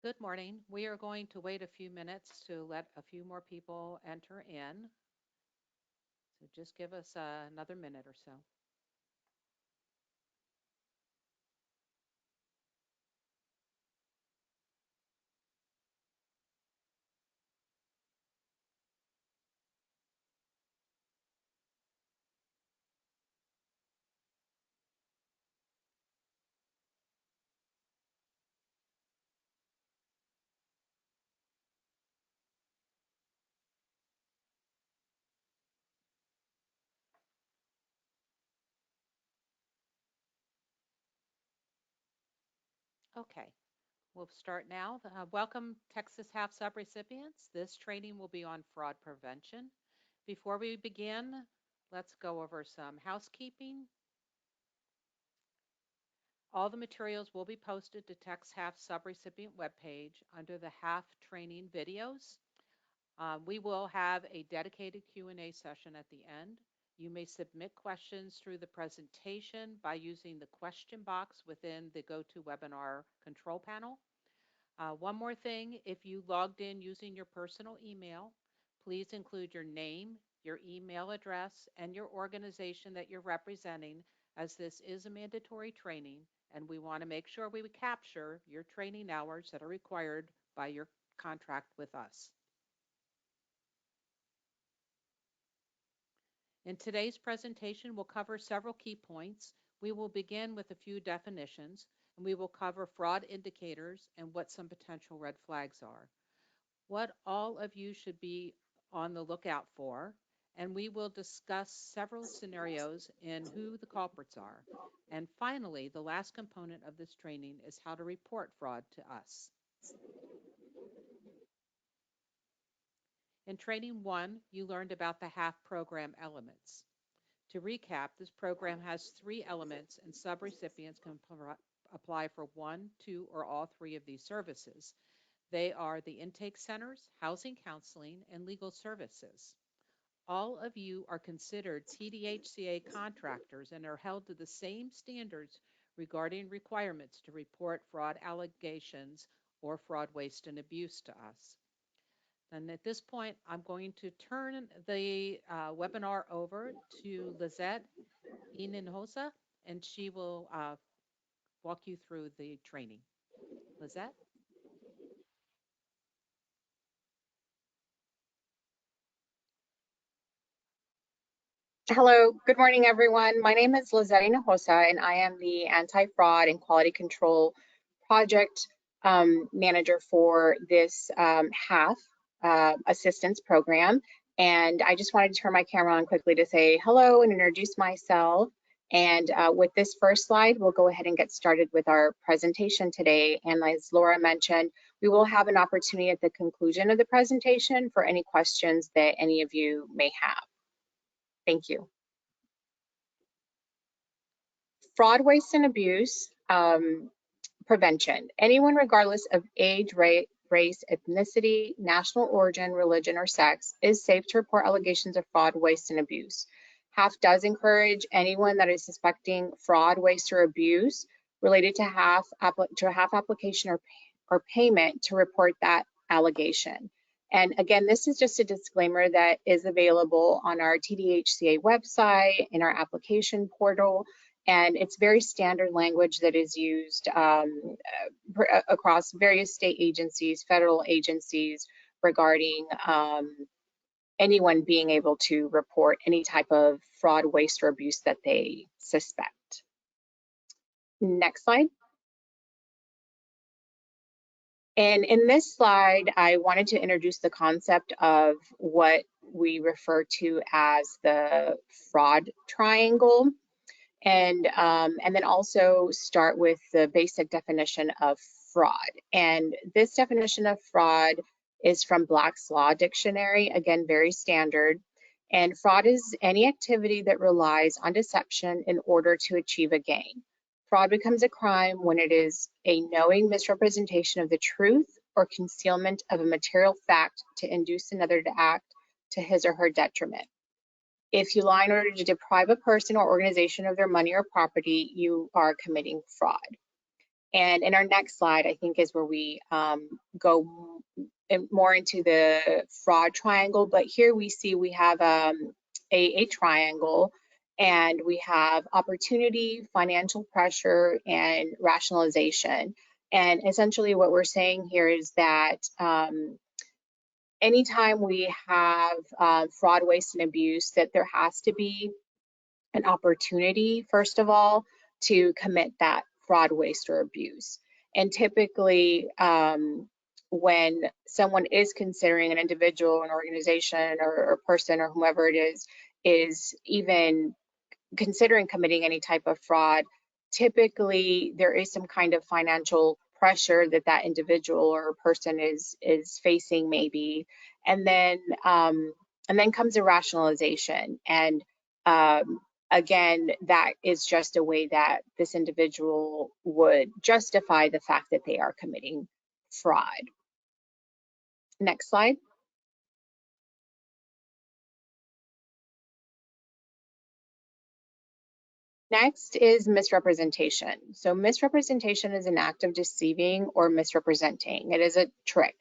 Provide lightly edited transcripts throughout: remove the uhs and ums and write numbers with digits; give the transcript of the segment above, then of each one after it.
Good morning. We are going to wait a few minutes to let a few more people enter in. So just give us another minute or so. Okay, we'll start now. Welcome, Texas Half sub-recipients. This training will be on fraud prevention. Before we begin, let's go over some housekeeping. All the materials will be posted to Texas Half sub-recipient webpage under the Half training videos. We will have a dedicated Q&A session at the end. You may submit questions through the presentation by using the question box within the GoToWebinar control panel. One more thing, if you logged in using your personal email, please include your name, your email address, and your organization that you're representing, as this is a mandatory training, and we want to make sure we capture your training hours that are required by your contract with us. In today's presentation, we'll cover several key points. We will begin with a few definitions, and we will cover fraud indicators and what some potential red flags are, what all of you should be on the lookout for, and we will discuss several scenarios in who the culprits are. And finally, the last component of this training is how to report fraud to us. In training 1, you learned about the HAF program elements. To recap, this program has 3 elements, and subrecipients can apply for 1, 2, or all 3 of these services. They are the intake centers, housing counseling, and legal services. All of you are considered TDHCA contractors and are held to the same standards regarding requirements to report fraud allegations or fraud, waste, and abuse to us. And at this point, I'm going to turn the webinar over to Lizette Hinojosa, and she will walk you through the training. Lizette? Hello, good morning, everyone. My name is Lizette Hinojosa, and I am the Anti-Fraud and Quality Control Project Manager for this HAF assistance program. And I just wanted to turn my camera on quickly to say hello and introduce myself. And with this first slide, we'll go ahead and get started with our presentation today. And as Laura mentioned, we will have an opportunity at the conclusion of the presentation for any questions that any of you may have. Thank you. Fraud, waste, and abuse prevention. Anyone, regardless of age, race, ethnicity, national origin, religion, or sex, is safe to report allegations of fraud, waste, and abuse. HAF does encourage anyone that is suspecting fraud, waste, or abuse related to HAF application or payment to report that allegation. And again, this is just a disclaimer that is available on our TDHCA website, in our application portal, and it's very standard language that is used across various state agencies, federal agencies, regarding anyone being able to report any type of fraud, waste, or abuse that they suspect. Next slide. And in this slide, I wanted to introduce the concept of what we refer to as the fraud triangle, and then also start with the basic definition of fraud. And this definition of fraud is from Black's Law Dictionary, again, very standard. And fraud is any activity that relies on deception in order to achieve a gain. Fraud becomes a crime when it is a knowing misrepresentation of the truth or concealment of a material fact to induce another to act to his or her detriment. If you lie in order to deprive a person or organization of their money or property, you are committing fraud. And in our next slide, I think is where we go more into the fraud triangle. But here we see we have a triangle, and we have opportunity, financial pressure, and rationalization. And essentially what we're saying here is that anytime we have fraud, waste, and abuse, that there has to be an opportunity, first of all, to commit that fraud, waste, or abuse. And typically, when someone is considering an individual, an organization, or person, or whomever it is even considering committing any type of fraud, typically there is some kind of financial pressure that that individual or person is facing, maybe, and then comes a rationalization. And again, that is just a way that this individual would justify the fact that they are committing fraud. Next slide. Next is misrepresentation. So misrepresentation is an act of deceiving or misrepresenting. It is a trick.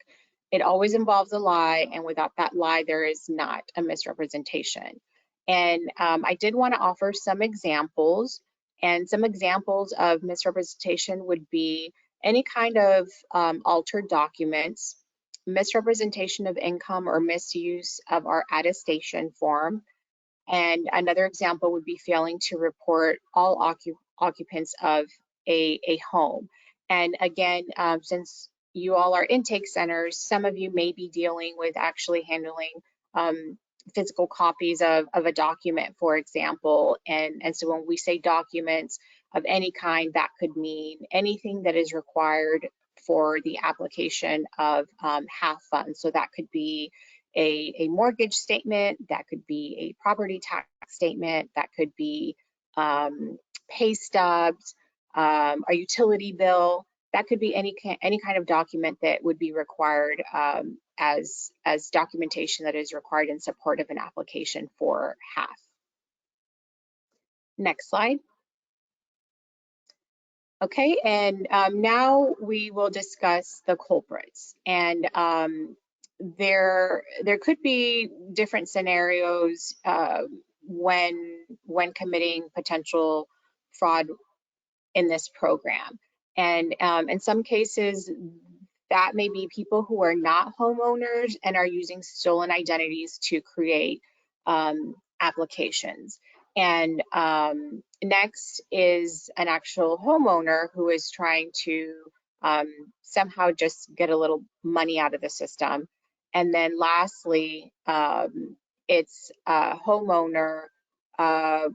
It always involves a lie, and without that lie, there is not a misrepresentation. And I did want to offer some examples, and some examples of misrepresentation would be any kind of altered documents, misrepresentation of income or misuse of our attestation form, and another example would be failing to report all occupants of a home. And again, since you all are intake centers, some of you may be dealing with actually handling physical copies of a document, for example. And so when we say documents of any kind, that could mean anything that is required for the application of HAF funds. So that could be a mortgage statement, that could be a property tax statement, that could be pay stubs, a utility bill. That could be any kind of document that would be required as documentation that is required in support of an application for HAF. Next slide. Okay, and now we will discuss the culprits. And there could be different scenarios when committing potential fraud in this program. And in some cases, that may be people who are not homeowners and are using stolen identities to create applications. And next is an actual homeowner who is trying to somehow just get a little money out of the system. And then lastly, it's a homeowner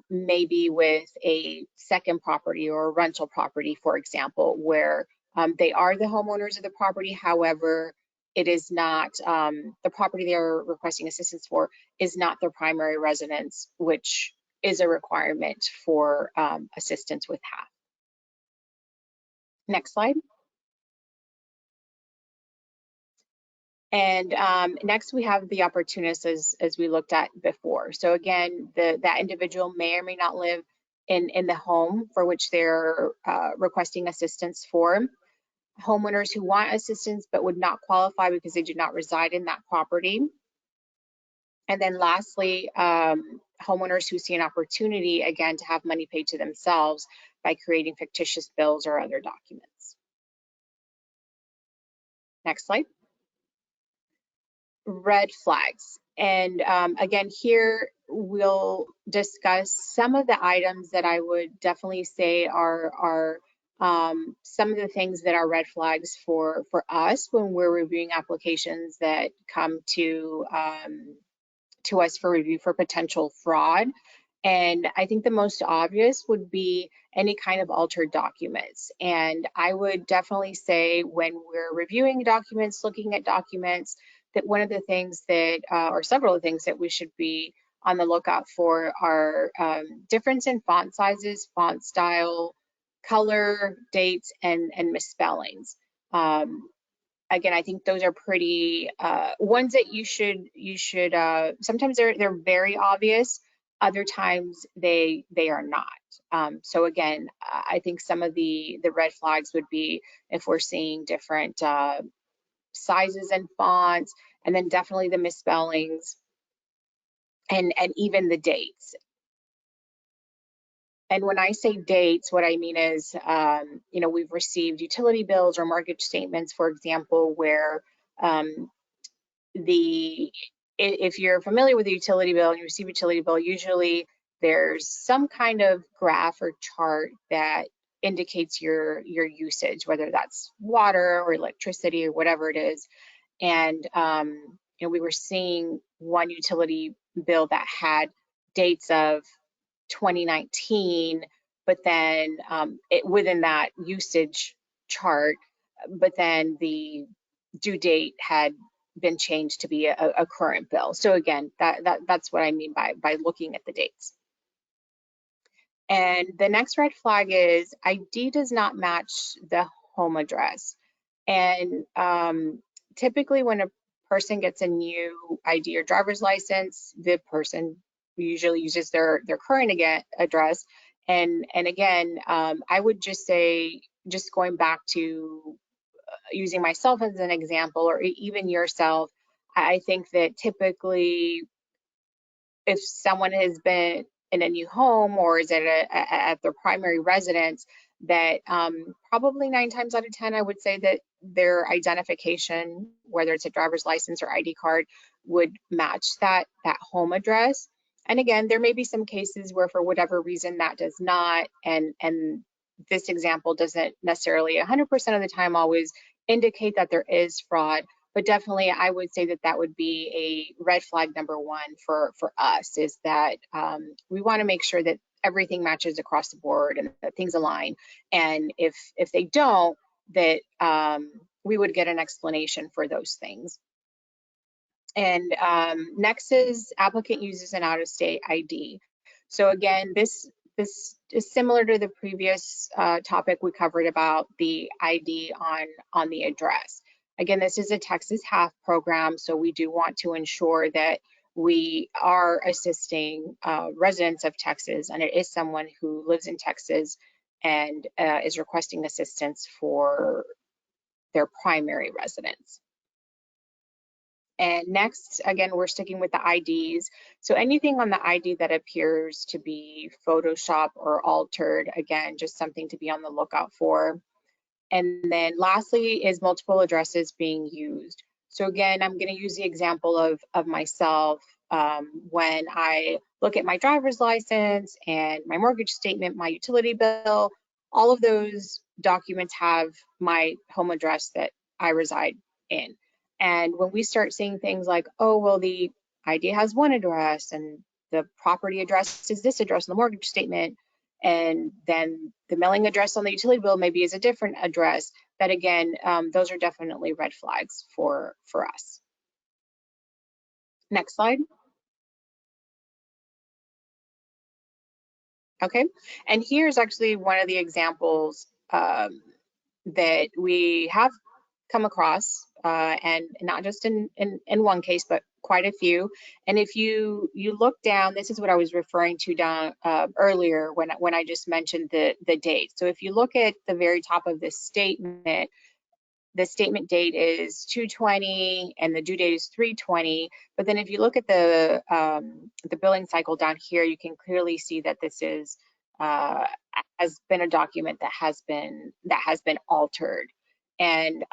maybe with a second property or a rental property, for example, where they are the homeowners of the property. However, it is not, the property they're requesting assistance for is not their primary residence, which is a requirement for assistance with HAF. Next slide. And next we have the opportunist, as we looked at before. So again, that individual may or may not live in the home for which they're requesting assistance for. Homeowners who want assistance but would not qualify because they do not reside in that property. And then lastly, homeowners who see an opportunity, again, to have money paid to themselves by creating fictitious bills or other documents. Next slide. Red flags. And again, here we'll discuss some of the items that I would definitely say are some of the things that are red flags for us when we're reviewing applications that come to us for review for potential fraud. And I think the most obvious would be any kind of altered documents. And I would definitely say when we're reviewing documents, looking at documents, that one of the things that, or several of the things that we should be on the lookout for are difference in font sizes, font style, color, dates, and misspellings. Again, I think those are pretty ones that you should sometimes they're very obvious, Other times they are not. So again, I think some of the red flags would be if we're seeing different sizes and fonts, and then definitely the misspellings, and even the dates. And when I say dates, what I mean is, we've received utility bills or mortgage statements, for example, where the if you're familiar with a utility bill and you receive a utility bill, usually there's some kind of graph or chart that indicates your usage, whether that's water or electricity or whatever it is. And we were seeing one utility bill that had dates of 2019, but then within that usage chart, but then the due date had been changed to be a current bill. So again, that's what I mean by looking at the dates. And the next red flag is ID does not match the home address. And typically when a person gets a new ID or driver's license, the person usually uses their current address. And again, I would just say, just going back to using myself as an example, or even yourself, I think that typically if someone has been in a new home or is at their primary residence, that probably 9 times out of 10, I would say that their identification, whether it's a driver's license or ID card, would match that home address. And again, there may be some cases where for whatever reason that does not, and this example doesn't necessarily 100% of the time always indicate that there is fraud, but definitely I would say that that would be a red flag number one for us, is that we want to make sure that everything matches across the board and that things align. And if they don't, that we would get an explanation for those things. And next is applicant uses an out-of-state ID. So again, this is similar to the previous topic we covered about the ID on the address. Again, this is a Texas HAF program, so we do want to ensure that we are assisting residents of Texas, and it is someone who lives in Texas and is requesting assistance for their primary residence. And next, again, we're sticking with the IDs. So anything on the ID that appears to be Photoshop or altered, again, just something to be on the lookout for. And then lastly is multiple addresses being used. So again, I'm going to use the example of myself. When I look at my driver's license and my mortgage statement, my utility bill, all of those documents have my home address that I reside in. And when we start seeing things like, oh, well, the ID has one address and the property address is this address in the mortgage statement, and then the mailing address on the utility bill maybe is a different address, that again, those are definitely red flags for us. Next slide. Okay, and here's actually one of the examples that we have come across, and not just in one case, but quite a few. And if you look down, this is what I was referring to down earlier when I just mentioned the date. So if you look at the very top of this statement, the statement date is 2/20 and the due date is 3/20. But then if you look at the billing cycle down here, you can clearly see that this is has been a document that has been altered. And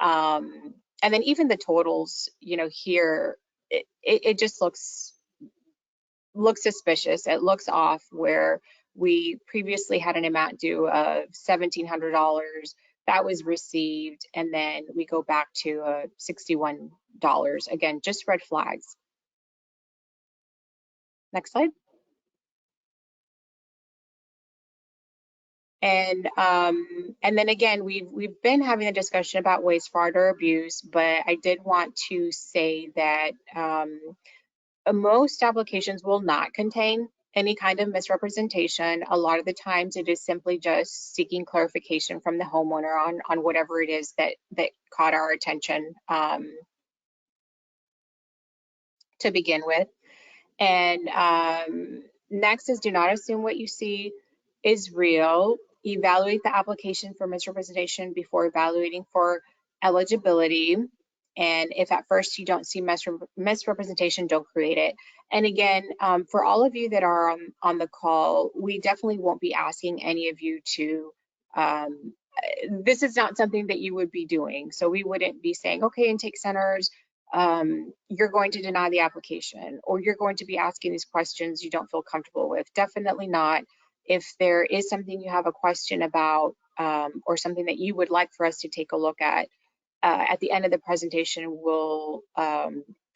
then even the totals, here, it just looks suspicious. It looks off, where we previously had an amount due of $1,700 that was received, and then we go back to $61. Again, just red flags. Next slide. And then again, we've been having a discussion about waste, fraud, or abuse, but I did want to say that most applications will not contain any kind of misrepresentation. A lot of the times it is simply just seeking clarification from the homeowner on whatever it is that caught our attention to begin with. And Next is do not assume what you see is real. Evaluate the application for misrepresentation before evaluating for eligibility. And if at first you don't see misrepresentation, don't create it. And again, for all of you that are on the call, we definitely won't be asking any of you to, this is not something that you would be doing. So we wouldn't be saying, okay, intake centers, you're going to deny the application, or you're going to be asking these questions you don't feel comfortable with. Definitely not. If there is something you have a question about, or something that you would like for us to take a look at the end of the presentation, we'll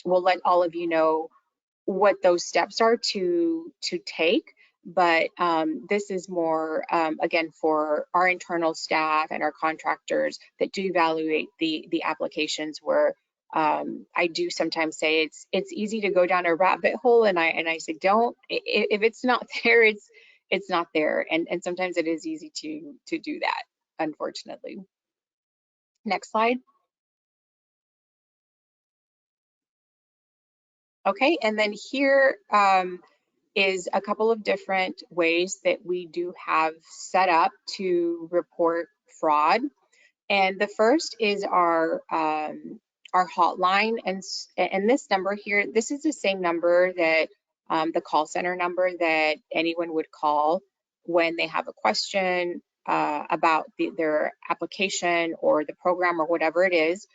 let all of you know what those steps are to take. But this is more, again, for our internal staff and our contractors that do evaluate the applications, where I do sometimes say it's easy to go down a rabbit hole, and I say don't. If it's not there, it's not there, and sometimes it is easy to do that, unfortunately. Next slide. Okay, and then here is a couple of different ways that we do have set up to report fraud. And the first is our hotline, and this number here, this is the same number that the call center number that anyone would call when they have a question about their application or the program or whatever it is.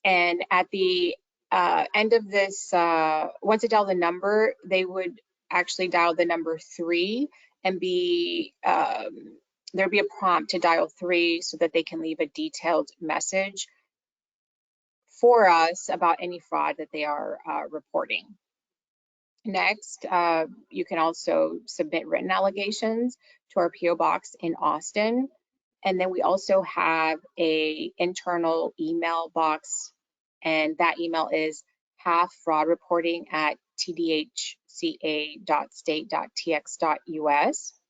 And at the end of this, once they dial the number, they would actually dial the number 3 and there'd be a prompt to dial 3 so that they can leave a detailed message for us about any fraud that they are reporting. Next, you can also submit written allegations to our PO box in Austin. And then we also have a internal email box, and that email is halffraudreporting@tdhca.state.tx.us.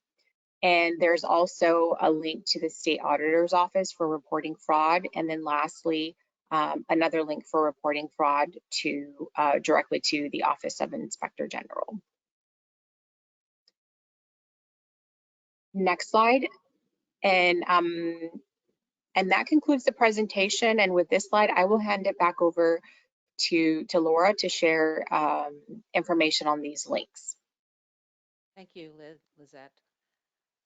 And there's also a link to the state auditor's office for reporting fraud. And then lastly, another link for reporting fraud to directly to the Office of Inspector General. Next slide. And that concludes the presentation. And with this slide, I will hand it back over to Laura to share information on these links. Thank you, Lizette.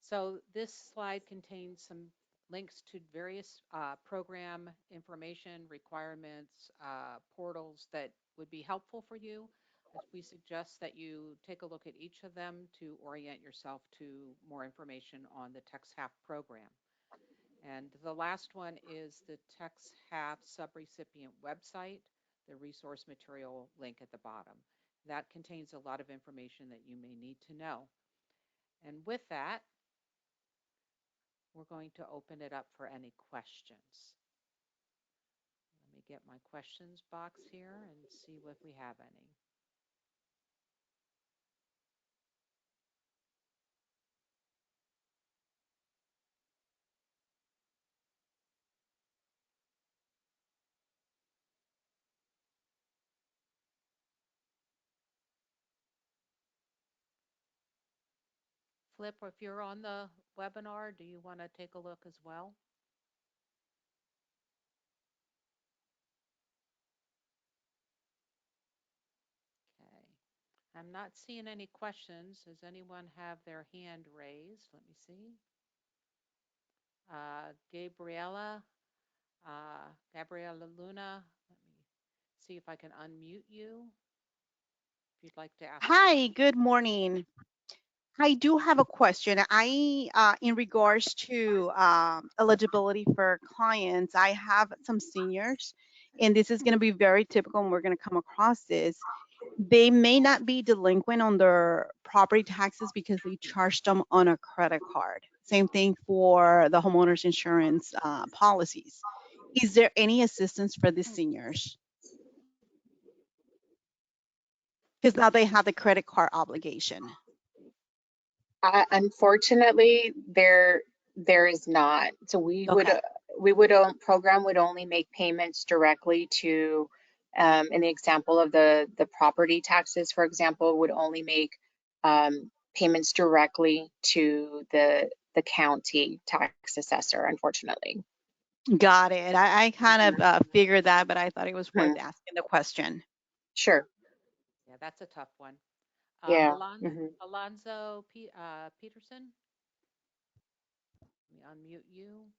So this slide contains some links to various program information, requirements, portals that would be helpful for you. We suggest that you take a look at each of them to orient yourself to more information on the TextHalf program. And the last one is the TextHalf subrecipient website, the resource material link at the bottom. That contains a lot of information that you may need to know. And with that, we're going to open it up for any questions. Let me get my questions box here and see if we have any. Flip, if you're on the webinar, do you want to take a look as well? Okay. I'm not seeing any questions. Does anyone have their hand raised? Let me see. Gabriella Luna, let me see if I can unmute you. If you'd like to ask. Hi, good morning. I do have a question. In regards to eligibility for clients, I have some seniors, and this is going to be very typical, and we're going to come across this. They may not be delinquent on their property taxes because they charged them on a credit card. Same thing for the homeowners insurance policies. Is there any assistance for the seniors? Because now they have the credit card obligation. Unfortunately, there is not. So we Okay. program would only make payments directly to, in the example of the property taxes, for example, would only make payments directly to the county tax assessor, unfortunately. Got it. I kind of figured that, but I thought it was worth Mhm. asking the question. Sure. Yeah, that's a tough one. Yeah. Alonzo Peterson, let me unmute you.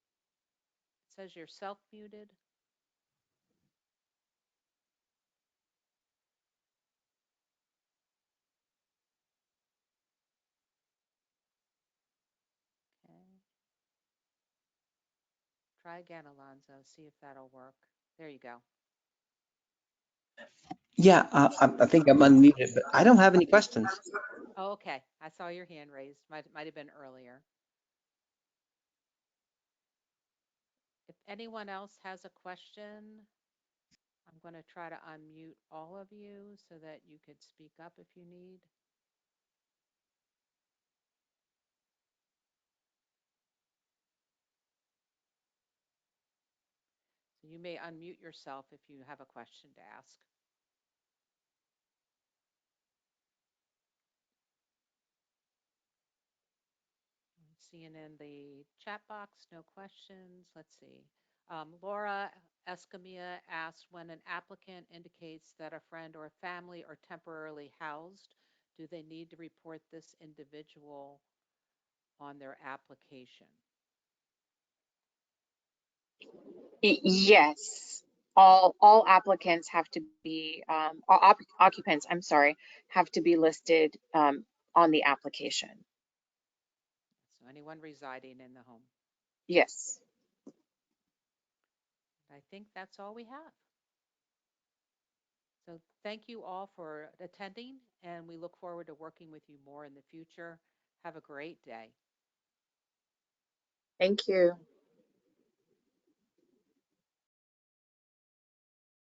It says you're self-muted. Okay. Try again, Alonzo. See if that'll work. There you go. Yeah, I think I'm unmuted, but I don't have any questions. Oh, okay. I saw your hand raised. Might have been earlier. If anyone else has a question, I'm going to try to unmute all of you so that you could speak up if you need. So you may unmute yourself if you have a question to ask. I'm seeing in the chat box, no questions. Let's see. Laura Escamilla asked, when an applicant indicates that a friend or a family are temporarily housed, do they need to report this individual on their application? Yes. All applicants have to be occupants, I'm sorry, have to be listed on the application. So anyone residing in the home. Yes. I think that's all we have. So thank you all for attending, and we look forward to working with you more in the future. Have a great day. Thank you.